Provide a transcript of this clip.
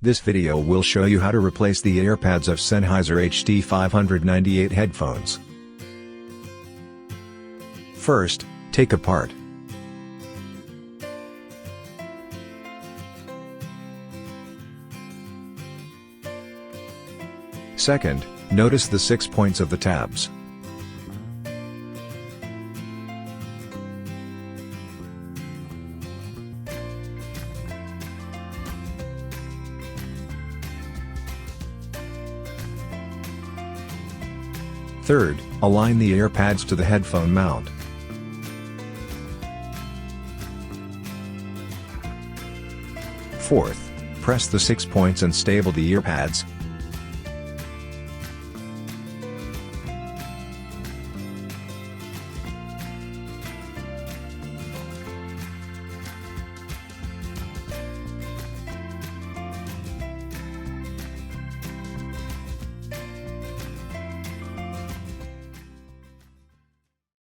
This video will show you how to replace the AirPads of Sennheiser HD598 headphones. First, take apart. Second, notice the 6 points of the tabs. Third, align the AirPads to the headphone mount. Fourth, press the 6 points and stable the earpads.